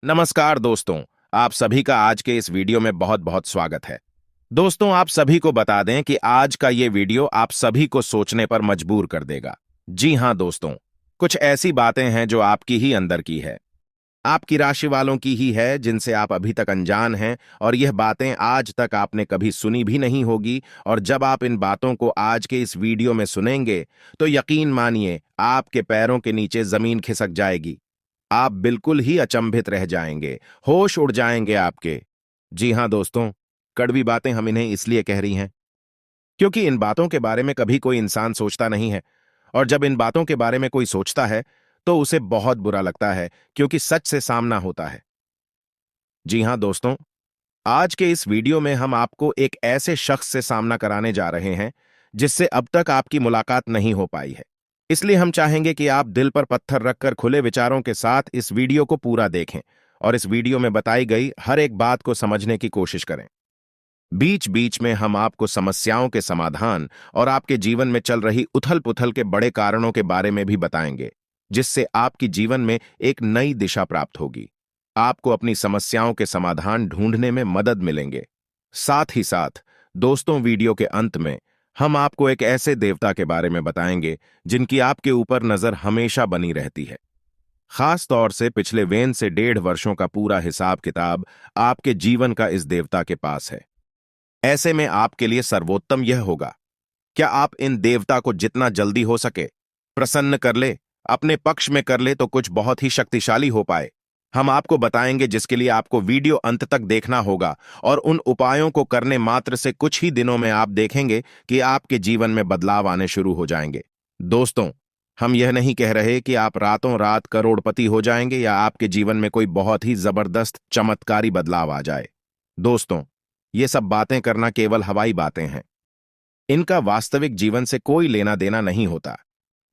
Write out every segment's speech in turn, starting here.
नमस्कार दोस्तों। आप सभी का आज के इस वीडियो में बहुत बहुत स्वागत है। दोस्तों, आप सभी को बता दें कि आज का ये वीडियो आप सभी को सोचने पर मजबूर कर देगा। जी हां दोस्तों, कुछ ऐसी बातें हैं जो आपकी ही अंदर की है, आपकी राशि वालों की ही है, जिनसे आप अभी तक अनजान हैं और यह बातें आज तक आपने कभी सुनी भी नहीं होगी। और जब आप इन बातों को आज के इस वीडियो में सुनेंगे तो यकीन मानिए आपके पैरों के नीचे जमीन खिसक जाएगी। आप बिल्कुल ही अचंभित रह जाएंगे, होश उड़ जाएंगे आपके। जी हां दोस्तों, कड़वी बातें हम इन्हें इसलिए कह रही हैं क्योंकि इन बातों के बारे में कभी कोई इंसान सोचता नहीं है, और जब इन बातों के बारे में कोई सोचता है तो उसे बहुत बुरा लगता है, क्योंकि सच से सामना होता है। जी हां दोस्तों, आज के इस वीडियो में हम आपको एक ऐसे शख्स से सामना कराने जा रहे हैं जिससे अब तक आपकी मुलाकात नहीं हो पाई है। इसलिए हम चाहेंगे कि आप दिल पर पत्थर रखकर खुले विचारों के साथ इस वीडियो को पूरा देखें और इस वीडियो में बताई गई हर एक बात को समझने की कोशिश करें। बीच बीच में हम आपको समस्याओं के समाधान और आपके जीवन में चल रही उथल पुथल के बड़े कारणों के बारे में भी बताएंगे, जिससे आपकी जीवन में एक नई दिशा प्राप्त होगी। आपको अपनी समस्याओं के समाधान ढूंढने में मदद मिलेंगे। साथ ही साथ दोस्तों, वीडियो के अंत में हम आपको एक ऐसे देवता के बारे में बताएंगे जिनकी आपके ऊपर नजर हमेशा बनी रहती है। खास तौर से पिछले 1 से 1.5 वर्षों का पूरा हिसाब किताब आपके जीवन का इस देवता के पास है। ऐसे में आपके लिए सर्वोत्तम यह होगा, क्या आप इन देवता को जितना जल्दी हो सके प्रसन्न कर ले, अपने पक्ष में कर ले, तो कुछ बहुत ही शक्तिशाली हो पाए। हम आपको बताएंगे जिसके लिए आपको वीडियो अंत तक देखना होगा, और उन उपायों को करने मात्र से कुछ ही दिनों में आप देखेंगे कि आपके जीवन में बदलाव आने शुरू हो जाएंगे। दोस्तों, हम यह नहीं कह रहे कि आप रातों रात करोड़पति हो जाएंगे या आपके जीवन में कोई बहुत ही जबरदस्त चमत्कारी बदलाव आ जाए। दोस्तों, ये सब बातें करना केवल हवाई बातें हैं। इनका वास्तविक जीवन से कोई लेना देना नहीं होता।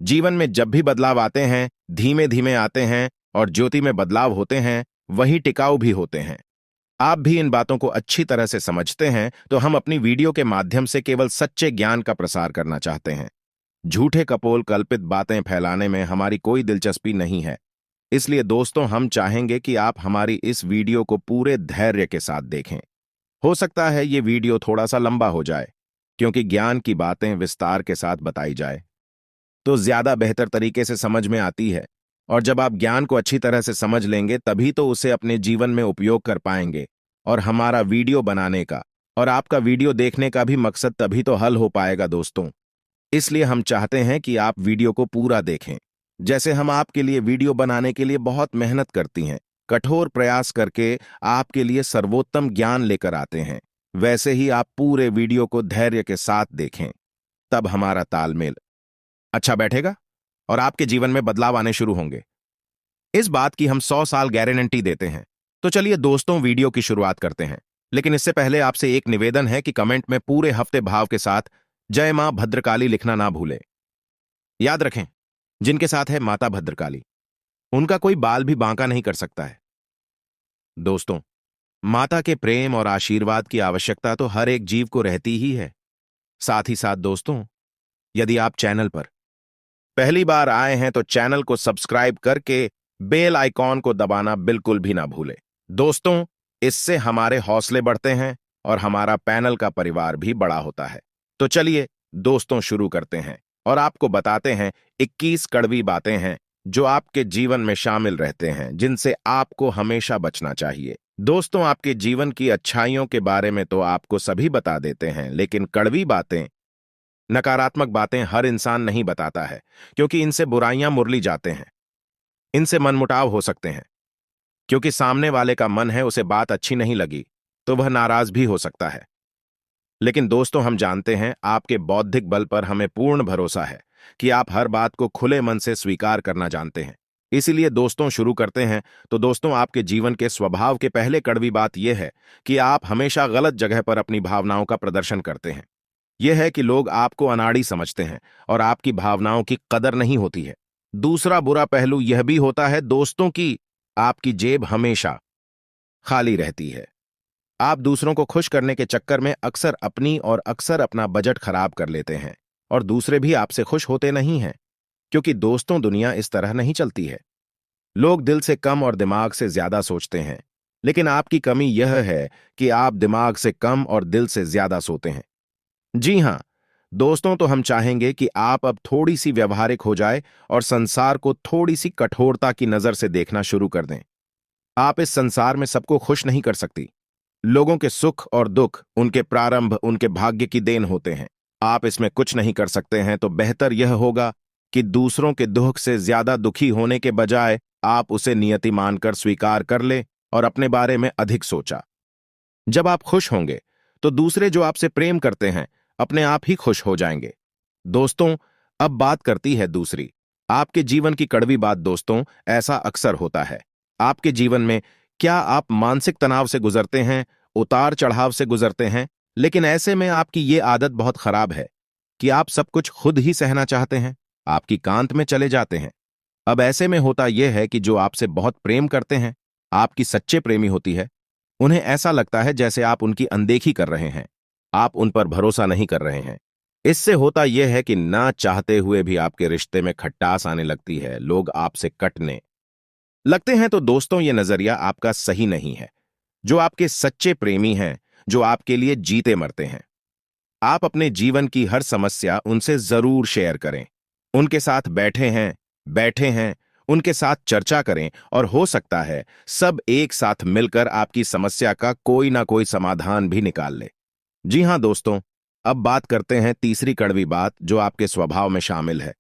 जीवन में जब भी बदलाव आते हैं, धीमे धीमे आते हैं, और ज्योति में बदलाव होते हैं, वही टिकाऊ भी होते हैं। आप भी इन बातों को अच्छी तरह से समझते हैं, तो हम अपनी वीडियो के माध्यम से केवल सच्चे ज्ञान का प्रसार करना चाहते हैं। झूठे कपोल कल्पित बातें फैलाने में हमारी कोई दिलचस्पी नहीं है। इसलिए दोस्तों, हम चाहेंगे कि आप हमारी इस वीडियो को पूरे धैर्य के साथ देखें। हो सकता है ये वीडियो थोड़ा सा लंबा हो जाए, क्योंकि ज्ञान की बातें विस्तार के साथ बताई जाए तो ज्यादा बेहतर तरीके से समझ में आती है। और जब आप ज्ञान को अच्छी तरह से समझ लेंगे, तभी तो उसे अपने जीवन में उपयोग कर पाएंगे, और हमारा वीडियो बनाने का और आपका वीडियो देखने का भी मकसद तभी तो हल हो पाएगा दोस्तों। इसलिए हम चाहते हैं कि आप वीडियो को पूरा देखें। जैसे हम आपके लिए वीडियो बनाने के लिए बहुत मेहनत करती हैं, कठोर प्रयास करके आपके लिए सर्वोत्तम ज्ञान लेकर आते हैं, वैसे ही आप पूरे वीडियो को धैर्य के साथ देखें। तब हमारा तालमेल अच्छा बैठेगा और आपके जीवन में बदलाव आने शुरू होंगे। इस बात की हम 100 साल गारंटी देते हैं। तो चलिए दोस्तों, वीडियो की शुरुआत करते हैं। लेकिन इससे पहले आपसे एक निवेदन है कि कमेंट में पूरे हफ्ते भाव के साथ जय मां भद्रकाली लिखना ना भूलें। याद रखें, जिनके साथ है माता भद्रकाली, उनका कोई बाल भी बांका नहीं कर सकता है। दोस्तों, माता के प्रेम और आशीर्वाद की आवश्यकता तो हर एक जीव को रहती ही है। साथ ही साथ दोस्तों, यदि आप चैनल पर पहली बार आए हैं तो चैनल को सब्सक्राइब करके बेल आइकॉन को दबाना बिल्कुल भी ना भूलें। दोस्तों, इससे हमारे हौसले बढ़ते हैं और हमारा पैनल का परिवार भी बड़ा होता है। तो चलिए दोस्तों, शुरू करते हैं और आपको बताते हैं 21 कड़वी बातें हैं जो आपके जीवन में शामिल रहते हैं, जिनसे आपको हमेशा बचना चाहिए। दोस्तों, आपके जीवन की अच्छाइयों के बारे में तो आपको सभी बता देते हैं, लेकिन कड़वी बातें, नकारात्मक बातें हर इंसान नहीं बताता है, क्योंकि इनसे बुराइयां मुरली जाते हैं। इनसे मनमुटाव हो सकते हैं, क्योंकि सामने वाले का मन है उसे बात अच्छी नहीं लगी तो वह नाराज भी हो सकता है। लेकिन दोस्तों, हम जानते हैं, आपके बौद्धिक बल पर हमें पूर्ण भरोसा है कि आप हर बात को खुले मन से स्वीकार करना जानते हैं। इसीलिए दोस्तों, शुरू करते हैं। तो दोस्तों, आपके जीवन के स्वभाव के पहले कड़वी बात यह है कि आप हमेशा गलत जगह पर अपनी भावनाओं का प्रदर्शन करते हैं। यह है कि लोग आपको अनाड़ी समझते हैं और आपकी भावनाओं की कदर नहीं होती है। दूसरा बुरा पहलू यह भी होता है दोस्तों कि आपकी जेब हमेशा खाली रहती है। आप दूसरों को खुश करने के चक्कर में अक्सर अपनी और अक्सर अपना बजट खराब कर लेते हैं, और दूसरे भी आपसे खुश होते नहीं हैं, क्योंकि दोस्तों, दुनिया इस तरह नहीं चलती है। लोग दिल से कम और दिमाग से ज्यादा सोचते हैं, लेकिन आपकी कमी यह है कि आप दिमाग से कम और दिल से ज्यादा सोते हैं। जी हां दोस्तों, तो हम चाहेंगे कि आप अब थोड़ी सी व्यवहारिक हो जाए और संसार को थोड़ी सी कठोरता की नजर से देखना शुरू कर दें। आप इस संसार में सबको खुश नहीं कर सकती। लोगों के सुख और दुख उनके प्रारंभ, उनके भाग्य की देन होते हैं। आप इसमें कुछ नहीं कर सकते हैं, तो बेहतर यह होगा कि दूसरों के दुख से ज्यादा दुखी होने के बजाय आप उसे नियति मानकर स्वीकार कर ले और अपने बारे में अधिक सोचा। जब आप खुश होंगे तो दूसरे जो आपसे प्रेम करते हैं अपने आप ही खुश हो जाएंगे। दोस्तों, अब बात करती है दूसरी, आपके जीवन की कड़वी बात। दोस्तों, ऐसा अक्सर होता है आपके जीवन में। क्या आप मानसिक तनाव से गुजरते हैं, उतार चढ़ाव से गुजरते हैं, लेकिन ऐसे में आपकी ये आदत बहुत खराब है कि आप सब कुछ खुद ही सहना चाहते हैं, आपकी कांत में चले जाते हैं। अब ऐसे में होता यह है कि जो आपसे बहुत प्रेम करते हैं, आपकी सच्चे प्रेमी होती है, उन्हें ऐसा लगता है जैसे आप उनकी अनदेखी कर रहे हैं, आप उन पर भरोसा नहीं कर रहे हैं। इससे होता यह है कि ना चाहते हुए भी आपके रिश्ते में खटास आने लगती है, लोग आपसे कटने लगते हैं। तो दोस्तों, ये नजरिया आपका सही नहीं है। जो आपके सच्चे प्रेमी हैं, जो आपके लिए जीते मरते हैं, आप अपने जीवन की हर समस्या उनसे जरूर शेयर करें। उनके साथ बैठे हैं, उनके साथ चर्चा करें और हो सकता है सब एक साथ मिलकर आपकी समस्या का कोई ना कोई समाधान भी निकाल ले। जी हां दोस्तों, अब बात करते हैं तीसरी कड़वी बात जो आपके स्वभाव में शामिल है।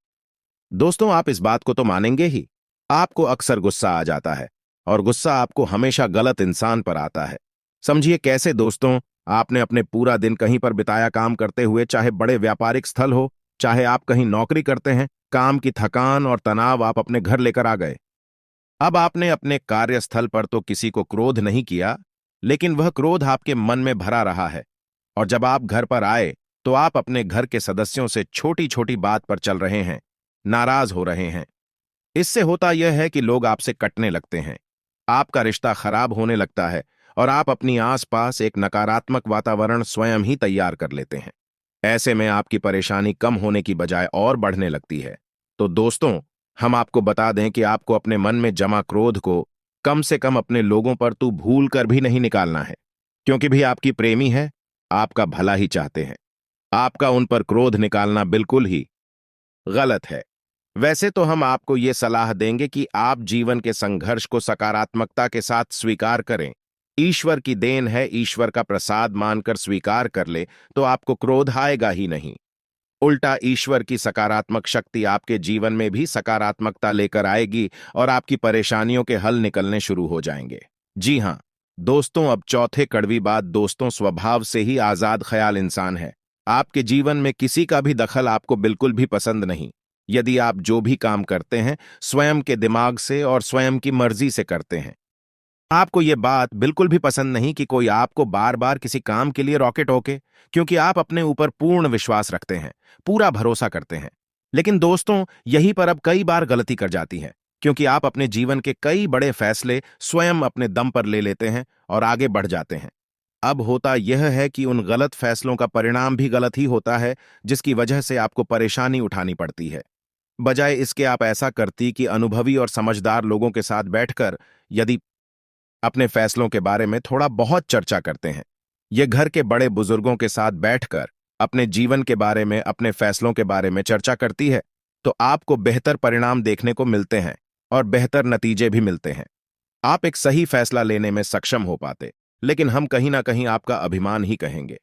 दोस्तों, आप इस बात को तो मानेंगे ही, आपको अक्सर गुस्सा आ जाता है और गुस्सा आपको हमेशा गलत इंसान पर आता है। समझिए कैसे दोस्तों, आपने अपने पूरा दिन कहीं पर बिताया काम करते हुए, चाहे बड़े व्यापारिक स्थल हो, चाहे आप कहीं नौकरी करते हैं, काम की थकान और तनाव आप अपने घर लेकर आ गए। अब आपने अपने कार्यस्थल पर तो किसी को क्रोध नहीं किया, लेकिन वह क्रोध आपके मन में भरा रहा है। और जब आप घर पर आए तो आप अपने घर के सदस्यों से छोटी छोटी बात पर चल रहे हैं, नाराज हो रहे हैं। इससे होता यह है कि लोग आपसे कटने लगते हैं, आपका रिश्ता खराब होने लगता है और आप अपनी आसपास एक नकारात्मक वातावरण स्वयं ही तैयार कर लेते हैं। ऐसे में आपकी परेशानी कम होने की बजाय और बढ़ने लगती है। तो दोस्तों, हम आपको बता दें कि आपको अपने मन में जमा क्रोध को कम से कम अपने लोगों पर तू भूल कर भी नहीं निकालना है, क्योंकि भी आपकी प्रेमी है, आपका भला ही चाहते हैं। आपका उन पर क्रोध निकालना बिल्कुल ही गलत है। वैसे तो हम आपको ये सलाह देंगे कि आप जीवन के संघर्ष को सकारात्मकता के साथ स्वीकार करें। ईश्वर की देन है, ईश्वर का प्रसाद मानकर स्वीकार कर ले तो आपको क्रोध आएगा ही नहीं। उल्टा ईश्वर की सकारात्मक शक्ति आपके जीवन में भी सकारात्मकता लेकर आएगी और आपकी परेशानियों के हल निकलने शुरू हो जाएंगे। जी हां दोस्तों, अब चौथे कड़वी बात। दोस्तों, स्वभाव से ही आजाद ख्याल इंसान है। आपके जीवन में किसी का भी दखल आपको बिल्कुल भी पसंद नहीं। यदि आप जो भी काम करते हैं स्वयं के दिमाग से और स्वयं की मर्जी से करते हैं, आपको यह बात बिल्कुल भी पसंद नहीं कि कोई आपको बार बार किसी काम के लिए रॉकेट टोके, क्योंकि आप अपने ऊपर पूर्ण विश्वास रखते हैं, पूरा भरोसा करते हैं। लेकिन दोस्तों, यहीं पर अब कई बार गलती कर जाती है, क्योंकि आप अपने जीवन के कई बड़े फैसले स्वयं अपने दम पर ले लेते हैं और आगे बढ़ जाते हैं। अब होता यह है कि उन गलत फैसलों का परिणाम भी गलत ही होता है, जिसकी वजह से आपको परेशानी उठानी पड़ती है। बजाय इसके आप ऐसा करती कि अनुभवी और समझदार लोगों के साथ बैठकर यदि अपने फैसलों के बारे में थोड़ा बहुत चर्चा करते हैं, ये घर के बड़े बुजुर्गों के साथ बैठकर अपने जीवन के बारे में, अपने फैसलों के बारे में चर्चा करती है, तो आपको बेहतर परिणाम देखने को मिलते हैं और बेहतर नतीजे भी मिलते हैं। आप एक सही फैसला लेने में सक्षम हो पाते, लेकिन हम कहीं ना कहीं आपका अभिमान ही कहेंगे,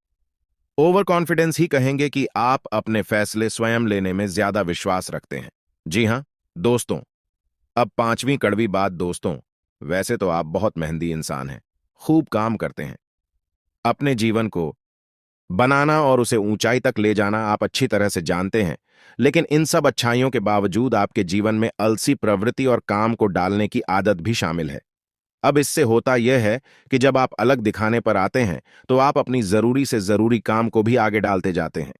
ओवर कॉन्फिडेंस ही कहेंगे कि आप अपने फैसले स्वयं लेने में ज्यादा विश्वास रखते हैं। जी हां दोस्तों, अब पांचवी कड़वी बात। दोस्तों, वैसे तो आप बहुत मेहनती इंसान हैं, खूब काम करते हैं, अपने जीवन को बनाना और उसे ऊंचाई तक ले जाना आप अच्छी तरह से जानते हैं, लेकिन इन सब अच्छाइयों के बावजूद आपके जीवन में अलसी प्रवृत्ति और काम को डालने की आदत भी शामिल है। अब इससे होता यह है कि जब आप अलग दिखाने पर आते हैं तो आप अपनी जरूरी से जरूरी काम को भी आगे डालते जाते हैं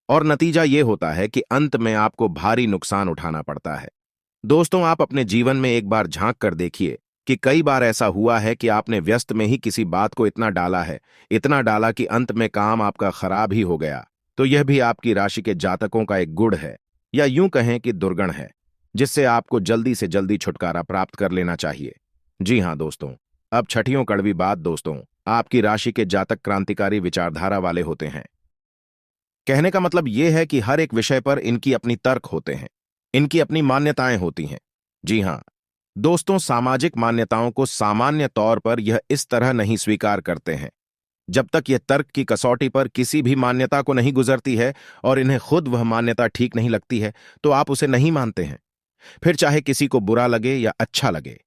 और नतीजा यह होता है कि अंत में आपको भारी नुकसान उठाना पड़ता है। दोस्तों, आप अपने जीवन में एक बार झांक कर देखिए कि कई बार ऐसा हुआ है कि आपने व्यस्त में ही किसी बात को इतना डाला है, इतना डाला कि अंत में काम आपका खराब ही हो गया। तो यह भी आपकी राशि के जातकों का एक गुण है, या यूं कहें कि दुर्गुण है। जिससे आपको जल्दी से जल्दी छुटकारा प्राप्त कर लेना चाहिए। जी हाँ दोस्तों, अब छठियों कड़वी बात दोस्तों, आपकी राशि के जातक क्रांतिकारी विचारधारा वाले होते हैं। कहने का मतलब यह है कि हर एक विषय पर इनकी अपनी तर्क होते हैं, इनकी अपनी मान्यताएं होती हैं। जी हाँ दोस्तों, सामाजिक मान्यताओं को सामान्य तौर पर यह इस तरह नहीं स्वीकार करते हैं जब तक यह तर्क की कसौटी पर किसी भी मान्यता को नहीं गुजरती है और इन्हें खुद वह मान्यता ठीक नहीं लगती है तो आप उसे नहीं मानते हैं, फिर चाहे किसी को बुरा लगे या अच्छा लगे।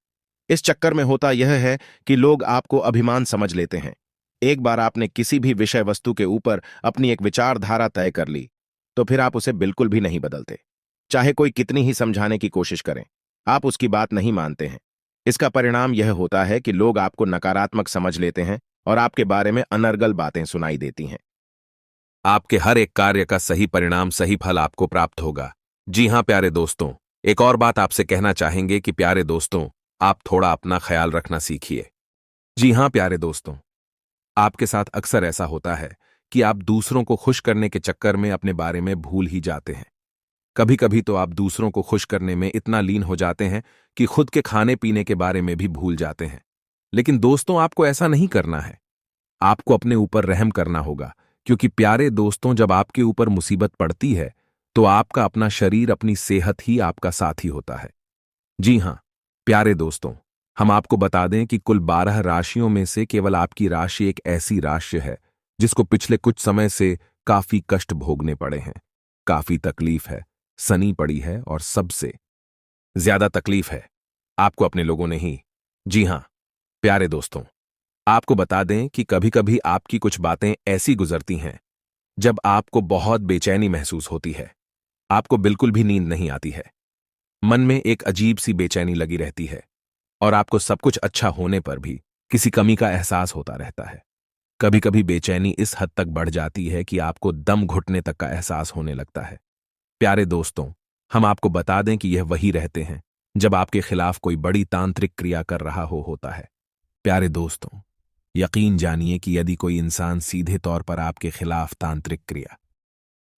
इस चक्कर में होता यह है कि लोग आपको अभिमान समझ लेते हैं। एक बार आपने किसी भी विषय वस्तु के ऊपर अपनी एक विचारधारा तय कर ली तो फिर आप उसे बिल्कुल भी नहीं बदलते। चाहे कोई कितनी ही समझाने की कोशिश करें, आप उसकी बात नहीं मानते हैं। इसका परिणाम यह होता है कि लोग आपको नकारात्मक समझ लेते हैं और आपके बारे में अनर्गल बातें सुनाई देती हैं। आपके हर एक कार्य का सही परिणाम, सही फल आपको प्राप्त होगा। जी हां प्यारे दोस्तों, एक और बात आपसे कहना चाहेंगे कि प्यारे दोस्तों, आप थोड़ा अपना ख्याल रखना सीखिए। जी हां प्यारे दोस्तों, आपके साथ अक्सर ऐसा होता है कि आप दूसरों को खुश करने के चक्कर में अपने बारे में भूल ही जाते हैं। कभी कभी तो आप दूसरों को खुश करने में इतना लीन हो जाते हैं कि खुद के खाने पीने के बारे में भी भूल जाते हैं। लेकिन दोस्तों, आपको ऐसा नहीं करना है। आपको अपने ऊपर रहम करना होगा, क्योंकि प्यारे दोस्तों, जब आपके ऊपर मुसीबत पड़ती है तो आपका अपना शरीर, अपनी सेहत ही आपका साथी होता है। जी हां प्यारे दोस्तों, हम आपको बता दें कि कुल 12 राशियों में से केवल आपकी राशि एक ऐसी राशि है जिसको पिछले कुछ समय से काफी कष्ट भोगने पड़े हैं, काफी तकलीफ है, सनी पड़ी है और सबसे ज्यादा तकलीफ है आपको अपने लोगों ने ही। जी हां प्यारे दोस्तों, आपको बता दें कि कभी कभी आपकी कुछ बातें ऐसी गुजरती हैं जब आपको बहुत बेचैनी महसूस होती है। आपको बिल्कुल भी नींद नहीं आती है, मन में एक अजीब सी बेचैनी लगी रहती है और आपको सब कुछ अच्छा होने पर भी किसी कमी का एहसास होता रहता है। कभी कभी बेचैनी इस हद तक बढ़ जाती है कि आपको दम घुटने तक का एहसास होने लगता है। प्यारे दोस्तों, हम आपको बता दें कि यह वही रहते हैं जब आपके खिलाफ कोई बड़ी तांत्रिक क्रिया कर रहा होता है। प्यारे दोस्तों, यकीन जानिए कि यदि कोई इंसान सीधे तौर पर आपके खिलाफ तांत्रिक क्रिया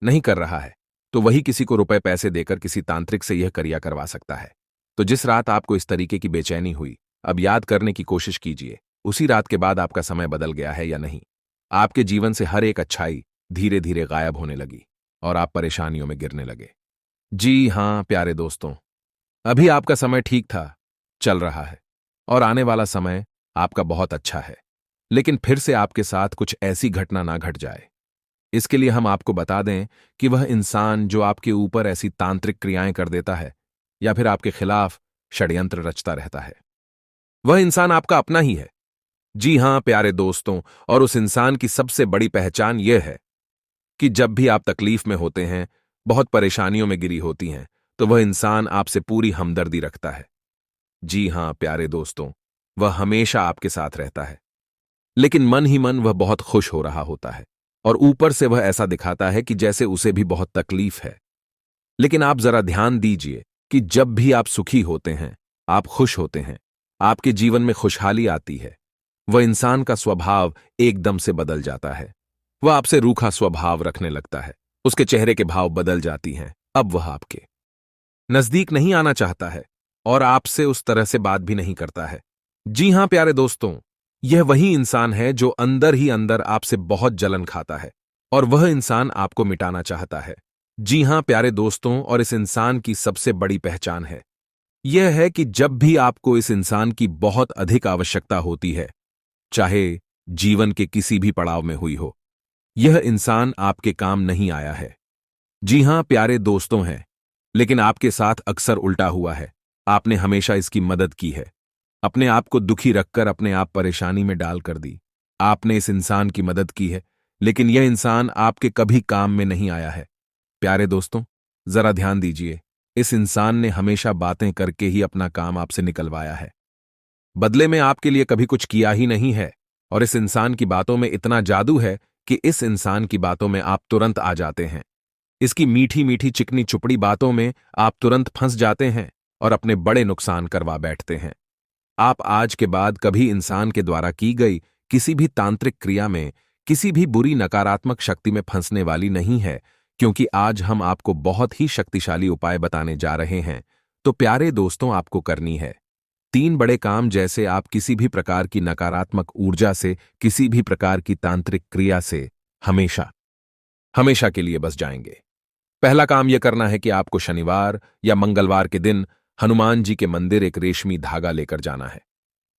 नहीं कर रहा है तो वही किसी को रुपए पैसे देकर किसी तांत्रिक से यह क्रिया करवा सकता है। तो जिस रात आपको इस तरीके की बेचैनी हुई, अब याद करने की कोशिश कीजिए उसी रात के बाद आपका समय बदल गया है या नहीं। आपके जीवन से हर एक अच्छाई धीरे धीरे गायब होने लगी और आप परेशानियों में गिरने लगे। जी हां प्यारे दोस्तों, अभी आपका समय ठीक था, चल रहा है और आने वाला समय आपका बहुत अच्छा है, लेकिन फिर से आपके साथ कुछ ऐसी घटना ना घट जाए। इसके लिए हम आपको बता दें कि वह इंसान जो आपके ऊपर ऐसी तांत्रिक क्रियाएं कर देता है या फिर आपके खिलाफ षड्यंत्र रचता रहता है, वह इंसान आपका अपना ही है। जी हां प्यारे दोस्तों, और उस इंसान की सबसे बड़ी पहचान यह है कि जब भी आप तकलीफ में होते हैं, बहुत परेशानियों में गिरी होती हैं, तो वह इंसान आपसे पूरी हमदर्दी रखता है। जी हां प्यारे दोस्तों, वह हमेशा आपके साथ रहता है, लेकिन मन ही मन वह बहुत खुश हो रहा होता है और ऊपर से वह ऐसा दिखाता है कि जैसे उसे भी बहुत तकलीफ है। लेकिन आप जरा ध्यान दीजिए कि जब भी आप सुखी होते हैं, आप खुश होते हैं, आपके जीवन में खुशहाली आती है, वह इंसान का स्वभाव एकदम से बदल जाता है। वह आपसे रूखा स्वभाव रखने लगता है, उसके चेहरे के भाव बदल जाती हैं। अब वह आपके नजदीक नहीं आना चाहता है और आपसे उस तरह से बात भी नहीं करता है। जी हां प्यारे दोस्तों, यह वही इंसान है जो अंदर ही अंदर आपसे बहुत जलन खाता है और वह इंसान आपको मिटाना चाहता है। जी हां प्यारे दोस्तों, और इस इंसान की सबसे बड़ी पहचान है यह है कि जब भी आपको इस इंसान की बहुत अधिक आवश्यकता होती है, चाहे जीवन के किसी भी पड़ाव में हुई हो, यह इंसान आपके काम नहीं आया है। जी हां प्यारे दोस्तों हैं, लेकिन आपके साथ अक्सर उल्टा हुआ है। आपने हमेशा इसकी मदद की है, अपने आप को दुखी रखकर अपने आप परेशानी में डाल कर दी। आपने इस इंसान की मदद की है, लेकिन यह इंसान आपके कभी काम में नहीं आया है। प्यारे दोस्तों, जरा ध्यान दीजिए, इस इंसान ने हमेशा बातें करके ही अपना काम आपसे निकलवाया है, बदले में आपके लिए कभी कुछ किया ही नहीं है। और इस इंसान की बातों में इतना जादू है कि इस इंसान की बातों में आप तुरंत आ जाते हैं। इसकी मीठी मीठी चिकनी चुपड़ी बातों में आप तुरंत फंस जाते हैं और अपने बड़े नुकसान करवा बैठते हैं। आप आज के बाद कभी इंसान के द्वारा की गई किसी भी तांत्रिक क्रिया में, किसी भी बुरी नकारात्मक शक्ति में फंसने वाली नहीं है, क्योंकि आज हम आपको बहुत ही शक्तिशाली उपाय बताने जा रहे हैं तो प्यारे दोस्तों, आपको करनी है 3 बड़े काम, जैसे आप किसी भी प्रकार की नकारात्मक ऊर्जा से, किसी भी प्रकार की तांत्रिक क्रिया से हमेशा हमेशा के लिए बस जाएंगे। पहला काम यह करना है कि आपको शनिवार या मंगलवार के दिन हनुमान जी के मंदिर एक रेशमी धागा लेकर जाना है।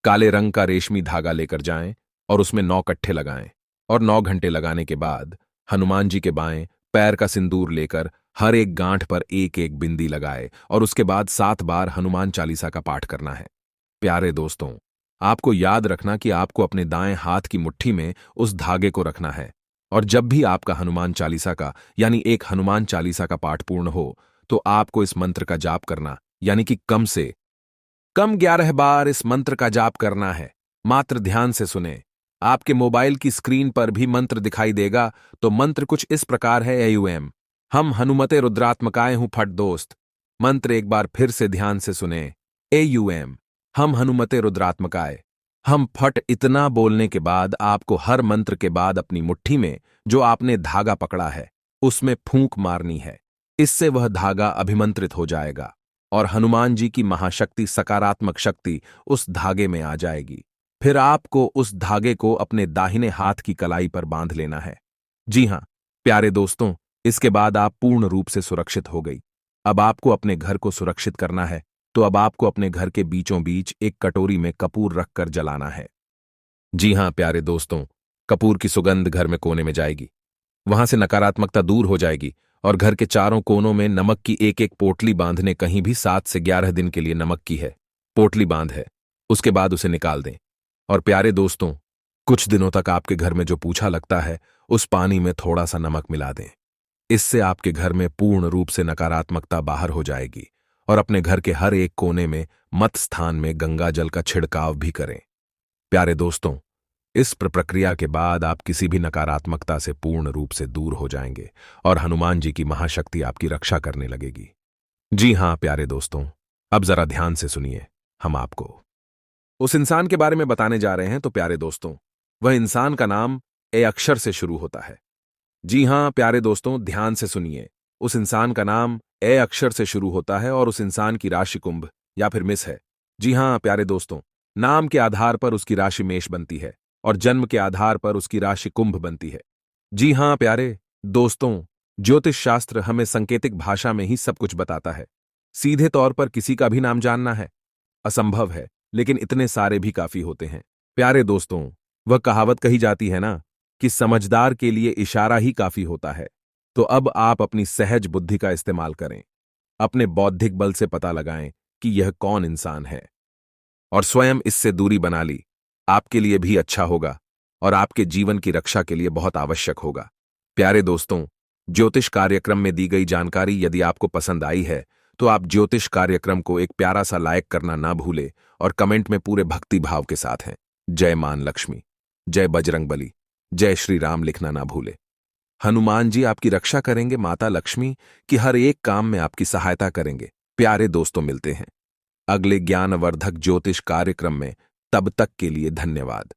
काले रंग का रेशमी धागा लेकर जाएं और उसमें 9 कट्ठे लगाएं और 9 घंटे लगाने के बाद हनुमान जी के बाएं पैर का सिंदूर लेकर हर एक गांठ पर एक एक बिंदी लगाए और उसके बाद 7 बार हनुमान चालीसा का पाठ करना है। प्यारे दोस्तों, आपको याद रखना कि आपको अपने दाएं हाथ की मुट्ठी में उस धागे को रखना है और जब भी आपका हनुमान चालीसा का यानी एक हनुमान चालीसा का पाठ पूर्ण हो तो आपको इस मंत्र का जाप करना, यानी कि कम से कम 11 बार इस मंत्र का जाप करना है। मात्र ध्यान से सुने, आपके मोबाइल की स्क्रीन पर भी मंत्र दिखाई देगा। तो मंत्र कुछ इस प्रकार है। एयूएम हम हनुमते रुद्रात्मकाय हूं फट दोस्त। मंत्र एक बार फिर से ध्यान से सुने। एयूएम हम हनुमते रुद्रात्मकाय हम फट। इतना बोलने के बाद आपको हर मंत्र के बाद अपनी मुट्ठी में जो आपने धागा पकड़ा है उसमें फूंक मारनी है। इससे वह धागा अभिमंत्रित हो जाएगा और हनुमान जी की महाशक्ति, सकारात्मक शक्ति उस धागे में आ जाएगी। फिर आपको उस धागे को अपने दाहिने हाथ की कलाई पर बांध लेना है। जी हां प्यारे दोस्तों, इसके बाद आप पूर्ण रूप से सुरक्षित हो गई। अब आपको अपने घर को सुरक्षित करना है, तो अब आपको अपने घर के बीचों बीच एक कटोरी में कपूर रखकर जलाना है। जी हां प्यारे दोस्तों, कपूर की सुगंध घर में कोने में जाएगी, वहां से नकारात्मकता दूर हो जाएगी और घर के चारों कोनों में नमक की एक एक पोटली बांधने, कहीं भी 7 से 11 दिन के लिए नमक की है पोटली बांध है, उसके बाद उसे निकाल दें। और प्यारे दोस्तों, कुछ दिनों तक आपके घर में जो पूछा लगता है उस पानी में थोड़ा सा नमक मिला दें। इससे आपके घर में पूर्ण रूप से नकारात्मकता बाहर हो जाएगी। और अपने घर के हर एक कोने में मत स्थान में गंगा जल का छिड़काव भी करें। प्यारे दोस्तों, इस प्रक्रिया के बाद आप किसी भी नकारात्मकता से पूर्ण रूप से दूर हो जाएंगे और हनुमान जी की महाशक्ति आपकी रक्षा करने लगेगी। जी हां प्यारे दोस्तों, अब जरा ध्यान से सुनिए। हम आपको उस इंसान के बारे में बताने जा रहे हैं। तो प्यारे दोस्तों, वह इंसान का नाम ए अक्षर से शुरू होता है। जी हां प्यारे दोस्तों, ध्यान से सुनिए। उस इंसान का नाम ए अक्षर से शुरू होता है और उस इंसान की राशि कुंभ या फिर मिस है। जी हां प्यारे दोस्तों, नाम के आधार पर उसकी राशि मेष बनती है और जन्म के आधार पर उसकी राशि कुंभ बनती है। जी हां प्यारे दोस्तों, ज्योतिष शास्त्र हमें सांकेतिक भाषा में ही सब कुछ बताता है। सीधे तौर पर किसी का भी नाम जानना है असंभव है, लेकिन इतने सारे भी काफी होते हैं। प्यारे दोस्तों, वह कहावत कही जाती है ना कि समझदार के लिए इशारा ही काफी होता है। तो अब आप अपनी सहज बुद्धि का इस्तेमाल करें, अपने बौद्धिक बल से पता लगाएं कि यह कौन इंसान है और स्वयं इससे दूरी बना ली। आपके लिए भी अच्छा होगा और आपके जीवन की रक्षा के लिए बहुत आवश्यक होगा। प्यारे दोस्तों, ज्योतिष कार्यक्रम में दी गई जानकारी यदि आपको पसंद आई है तो आप ज्योतिष कार्यक्रम को एक प्यारा सा लाइक करना ना भूले और कमेंट में पूरे भक्ति भाव के साथ हैं जय मान लक्ष्मी, जय बजरंगबली, जय श्री राम लिखना ना भूले। हनुमान जी आपकी रक्षा करेंगे, माता लक्ष्मी की हर एक काम में आपकी सहायता करेंगे। प्यारे दोस्तों, मिलते हैं अगले ज्ञानवर्धक ज्योतिष कार्यक्रम में। तब तक के लिए धन्यवाद।